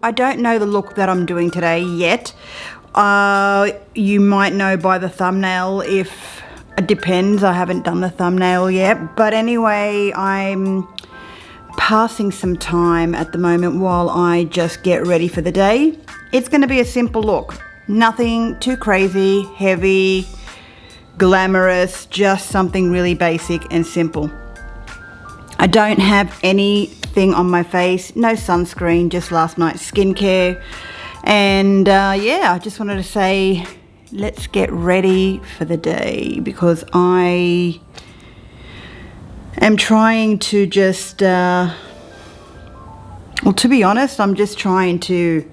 I don't know the look that I'm doing today yet. You might know by the thumbnail if it depends. I haven't done the thumbnail yet. But anyway, I'm passing some time at the moment while I just get ready for the day. It's going to be a simple look. Nothing too crazy, heavy, glamorous, just something really basic and simple. I don't have anything on my face, no sunscreen, just last night's skincare. And yeah, I just wanted to say, let's get ready for the day because I am trying to just, well, to be honest, I'm just trying to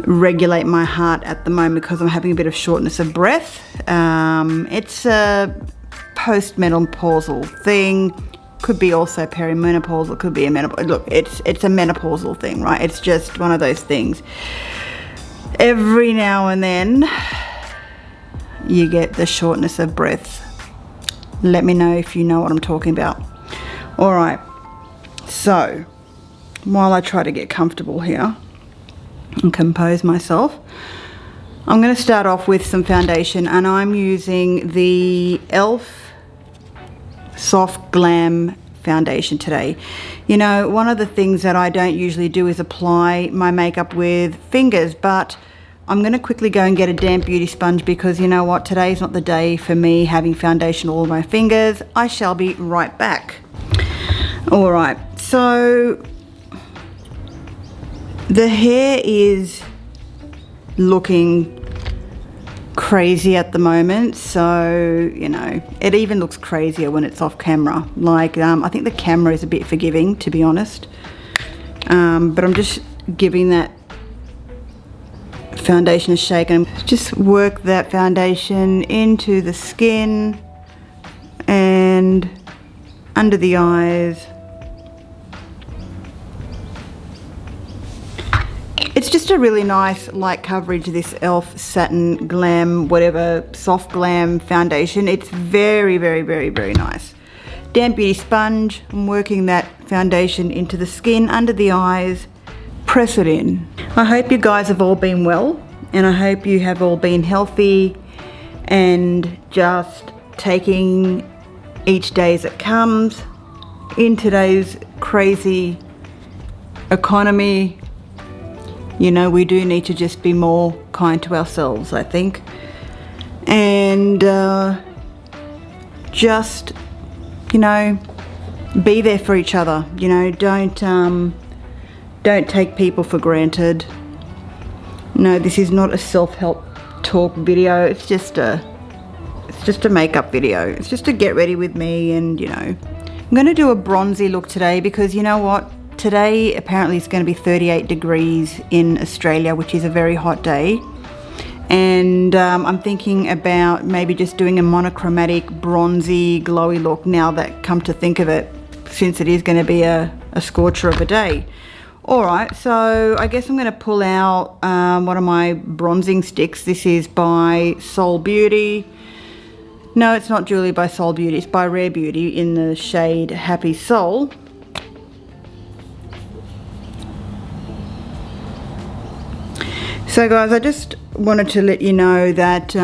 regulate my heart at the moment because I'm having a bit of shortness of breath. It's a post-menopausal thing. Could be also perimenopausal, could be a menopausal. Look, it's a menopausal thing, right? It's just one of those things. Every now and then you get the shortness of breath. Let me know if you know what I'm talking about. All right, so while I try to get comfortable here and compose myself, I'm going to start off with some foundation, and I'm using the e.l.f. Soft Glam foundation today. You know, one of the things that I don't usually do is apply my makeup with fingers, but I'm going to quickly go and get a damp beauty sponge because you know what, today's not the day for me having foundation all over my fingers. I shall be right back. All right, so the hair is looking crazy at the moment, so you know, it even looks crazier when it's off camera. Like I think the camera is a bit forgiving, to be honest, but I'm just giving that foundation a shake and just work that foundation into the skin and under the eyes. It's just a really nice light coverage, this e.l.f. Satin Glam, whatever, Soft Glam foundation. It's very, very, very, very nice. Damp beauty sponge, I'm working that foundation into the skin, under the eyes, press it in. I hope you guys have all been well, and I hope you have all been healthy and just taking each day as it comes. In today's crazy economy, you know, we do need to just be more kind to ourselves, I think. And just, you know, be there for each other. You know, don't take people for granted. No, this is not a self-help talk video. It's just a makeup video. It's just to get ready with me, and you know, I'm gonna do a bronzy look today because you know what? Today apparently it's going to be 38 degrees in Australia, which is a very hot day. And I'm thinking about maybe just doing a monochromatic, bronzy, glowy look now that come to think of it, since it is going to be a scorcher of a day. Alright, so I guess I'm going to pull out one of my bronzing sticks. This is by Soul Beauty. No, it's not Julie by Soul Beauty. It's by Rare Beauty in the shade Happy Soul. So guys, I just wanted to let you know that for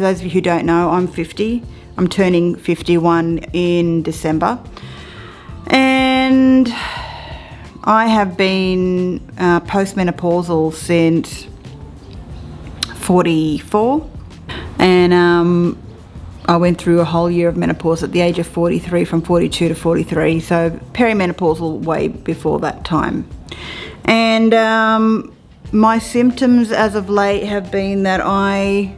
those of you who don't know, I'm 50. I'm turning 51 in December. And I have been postmenopausal since 44. And I went through a whole year of menopause at the age of 43, from 42 to 43. So perimenopausal way before that time. And my symptoms as of late have been that I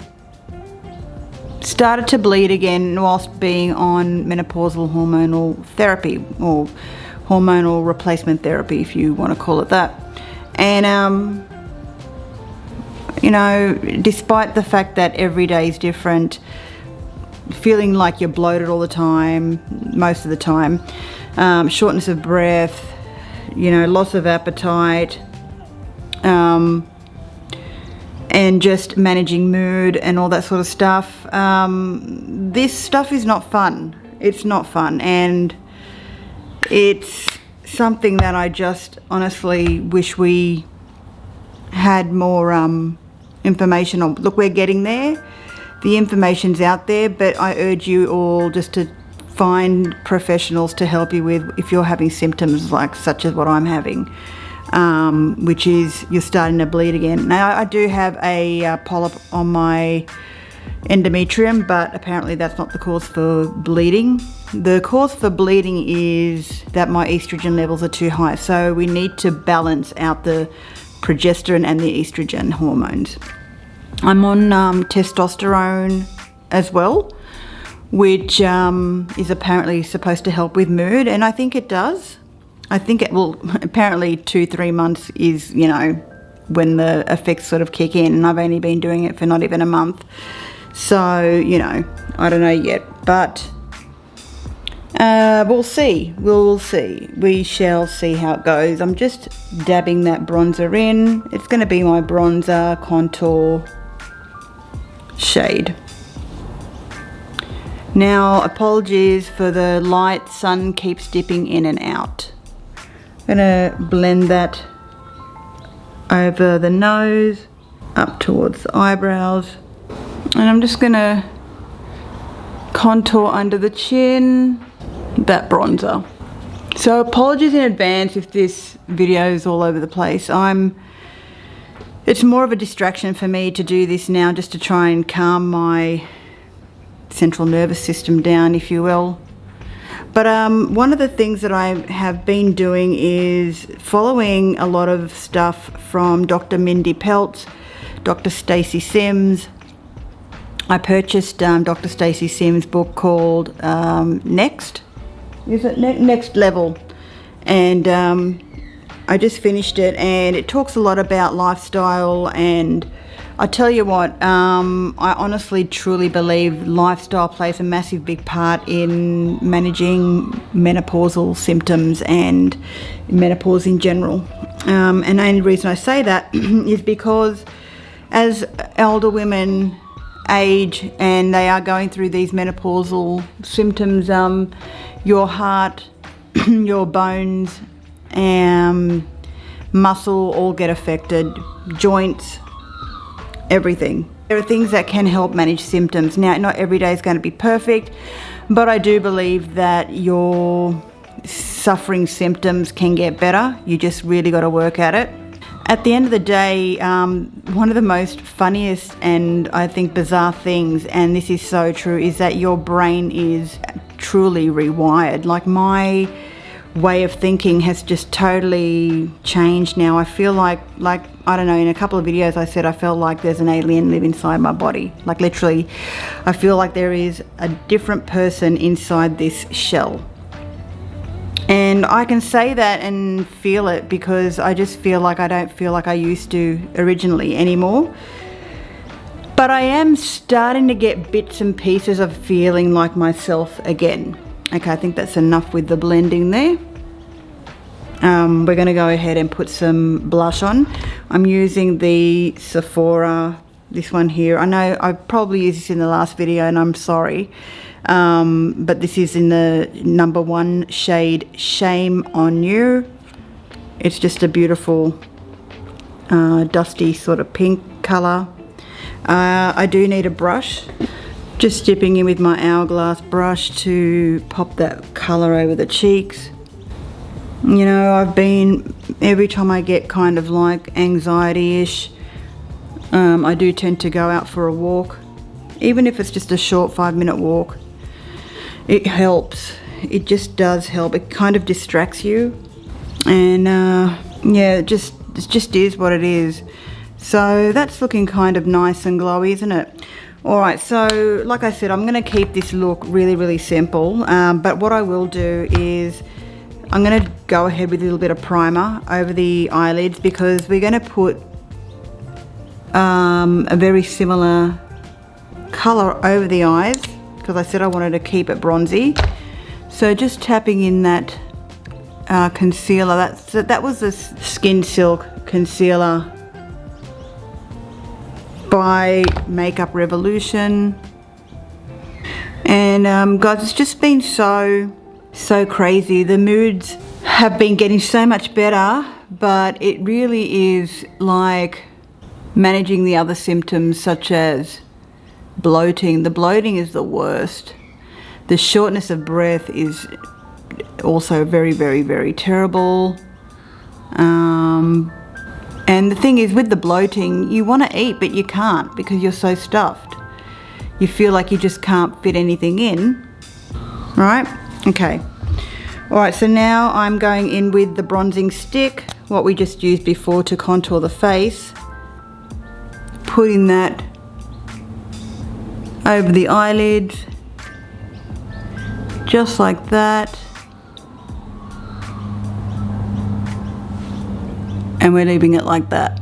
started to bleed again whilst being on menopausal hormonal therapy, or hormonal replacement therapy, if you want to call it that. And you know, despite the fact that every day is different, feeling like you're bloated all the time, most of the time, shortness of breath, you know, loss of appetite, and just managing mood and all that sort of stuff. This stuff is not fun. It's not fun, and it's something that I just honestly wish we had more information on. Look, we're getting there. The information's out there, but I urge you all just to find professionals to help you with if you're having symptoms like such as what I'm having, which is you're starting to bleed again. Now, I do have a polyp on my endometrium, but apparently that's not the cause for bleeding. The cause for bleeding is that my estrogen levels are too high, so we need to balance out the progesterone and the estrogen hormones. I'm on testosterone as well, which is apparently supposed to help with mood, and I think it does. I think it will. Apparently 2-3 months is, you know, when the effects sort of kick in, and I've only been doing it for not even a month. So, you know, I don't know yet, but we'll see. We'll see. We shall see how it goes. I'm just dabbing that bronzer in. It's going to be my bronzer contour shade. Now, apologies for the light. Sun keeps dipping in and out. I'm going to blend that over the nose, up towards the eyebrows. And I'm just going to contour under the chin, that bronzer. So apologies in advance if this video is all over the place. It's more of a distraction for me to do this now, just to try and calm my central nervous system down, if you will. But one of the things that I have been doing is following a lot of stuff from Dr. Mindy Peltz, Dr. Stacey Sims. I purchased Dr. Stacey Sims' book called Next. Is it Next Level? And I just finished it, and it talks a lot about lifestyle. And I tell you what, I honestly truly believe lifestyle plays a massive big part in managing menopausal symptoms and menopause in general. And the only reason I say that is because as elder women age and they are going through these menopausal symptoms, your heart, your bones, muscle all get affected, joints, everything. There are things that can help manage symptoms. Now, not every day is going to be perfect, but I do believe that your suffering symptoms can get better. You just really got to work at it. At the end of the day, one of the most funniest and I think bizarre things, and this is so true, is that your brain is truly rewired. Like, my way of thinking has just totally changed now. I feel like I don't know, in a couple of videos I said I felt like there's an alien living inside my body. Like, literally, I feel like there is a different person inside this shell. And I can say that and feel it because I just feel like I don't feel like I used to originally anymore. But I am starting to get bits and pieces of feeling like myself again. Okay, I think that's enough with the blending there. We're going to go ahead and put some blush on. I'm using the Sephora, this one here. I know I probably used this in the last video and I'm sorry. But this is in the #1 shade, Shame on You. It's just a beautiful dusty sort of pink colour. I do need a brush. Just dipping in with my hourglass brush to pop that colour over the cheeks. You know, every time I get kind of like anxiety-ish, I do tend to go out for a walk. Even if it's just a short 5-minute walk, it helps. It just does help. It kind of distracts you. And yeah, it just is what it is. So that's looking kind of nice and glowy, isn't it? Alright, so like I said, I'm going to keep this look really, really simple. But what I will do is I'm going to go ahead with a little bit of primer over the eyelids, because we're going to put a very similar colour over the eyes, because I said I wanted to keep it bronzy. So just tapping in that concealer. That was the Skin Silk concealer by Makeup Revolution. And guys, it's just been so crazy. The moods have been getting so much better, but it really is like managing the other symptoms such as bloating. The bloating is the worst. The shortness of breath is also very, very, very terrible. And the thing is, with the bloating, you want to eat, but you can't because you're so stuffed. You feel like you just can't fit anything in, right? Okay. All right, so now I'm going in with the bronzing stick, what we just used before to contour the face. Putting that over the eyelids, just like that. And we're leaving it like that.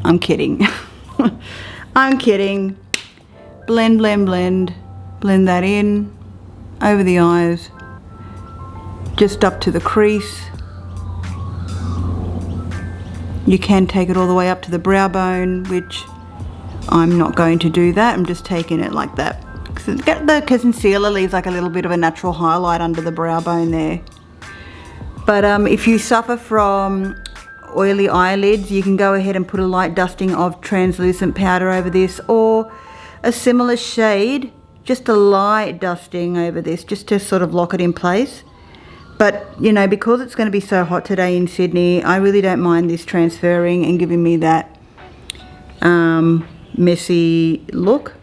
I'm kidding. I'm kidding. Blend, blend, blend. Blend that in over the eyes, just up to the crease. You can take it all the way up to the brow bone, which I'm not going to do that. I'm just taking it like that. The concealer leaves like a little bit of a natural highlight under the brow bone there. But if you suffer from oily eyelids, you can go ahead and put a light dusting of translucent powder over this, or a similar shade, just a light dusting over this, just to sort of lock it in place. But you know, because it's going to be so hot today in Sydney, I really don't mind this transferring and giving me that messy look.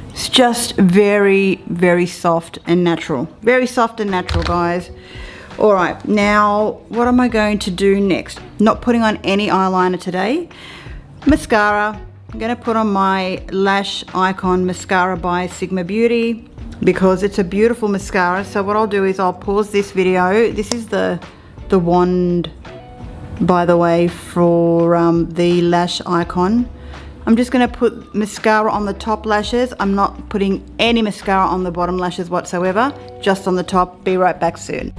It's just very, very soft and natural. Very soft and natural, guys. All right, now what am I going to do next? Not putting on any eyeliner today. Mascara. I'm going to put on my Lash Icon Mascara by Sigma Beauty because it's a beautiful mascara. So what I'll do is I'll pause this video. This is the wand, by the way, for the Lash Icon. I'm just going to put mascara on the top lashes. I'm not putting any mascara on the bottom lashes whatsoever, just on the top. Be right back soon.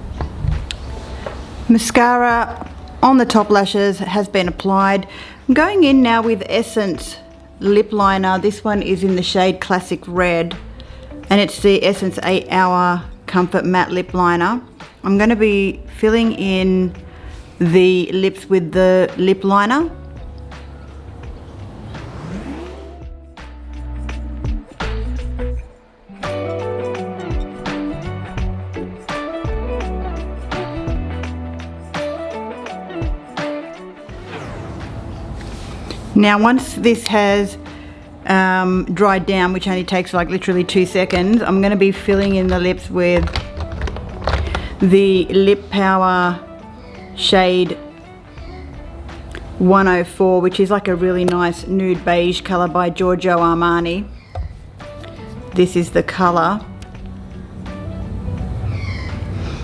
Mascara on the top lashes has been applied. I'm going in now with Essence lip liner. This one is in the shade Classic Red, and it's the Essence 8 Hour Comfort Matte Lip Liner. I'm going to be filling in the lips with the lip liner. Now once this has dried down, which only takes like literally 2 seconds, I'm going to be filling in the lips with the Lip Power shade 104, which is like a really nice nude beige colour by Giorgio Armani. This is the colour.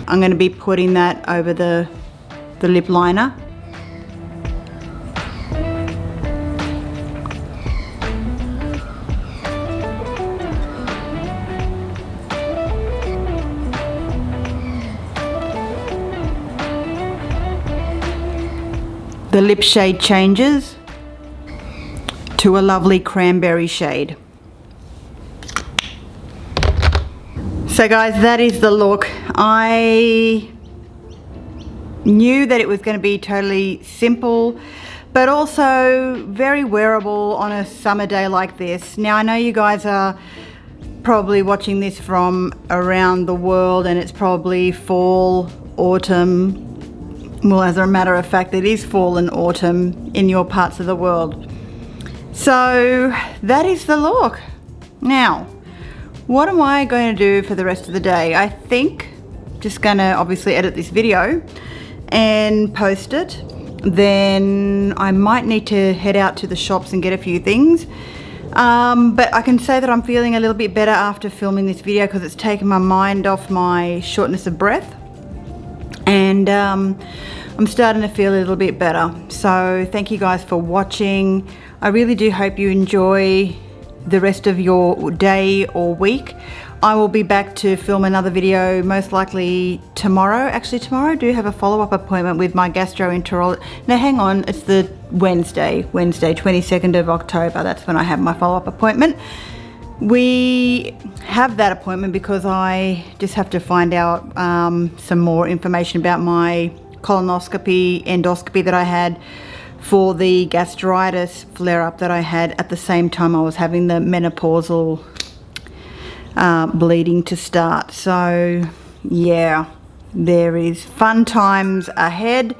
I'm going to be putting that over the lip liner. The lip shade changes to a lovely cranberry shade. So guys, that is the look. I knew that it was going to be totally simple, but also very wearable on a summer day like this. Now I know you guys are probably watching this from around the world, and it's probably fall, autumn. Well, as a matter of fact, it is fall and autumn in your parts of the world. So that is the look. Now, what am I going to do for the rest of the day? I think just going to obviously edit this video and post it. Then I might need to head out to the shops and get a few things. But I can say that I'm feeling a little bit better after filming this video because it's taken my mind off my shortness of breath. And I'm starting to feel a little bit better. So thank you guys for watching. I really do hope you enjoy the rest of your day or week. I will be back to film another video most likely tomorrow. Actually, tomorrow I do have a follow-up appointment with my gastroenterologist. Now hang on, it's the Wednesday 22nd of October. That's when I have my follow-up appointment we have that appointment because I just have to find out some more information about my colonoscopy, endoscopy that I had for the gastritis flare-up that I had at the same time I was having the menopausal bleeding to start. So yeah, there is fun times ahead,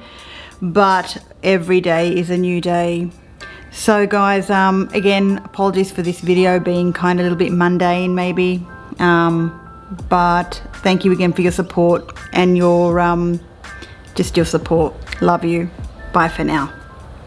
but every day is a new day. So guys, again, apologies for this video being kind of a little bit mundane maybe, but thank you again for your support and your just your support. Love you. Bye for now.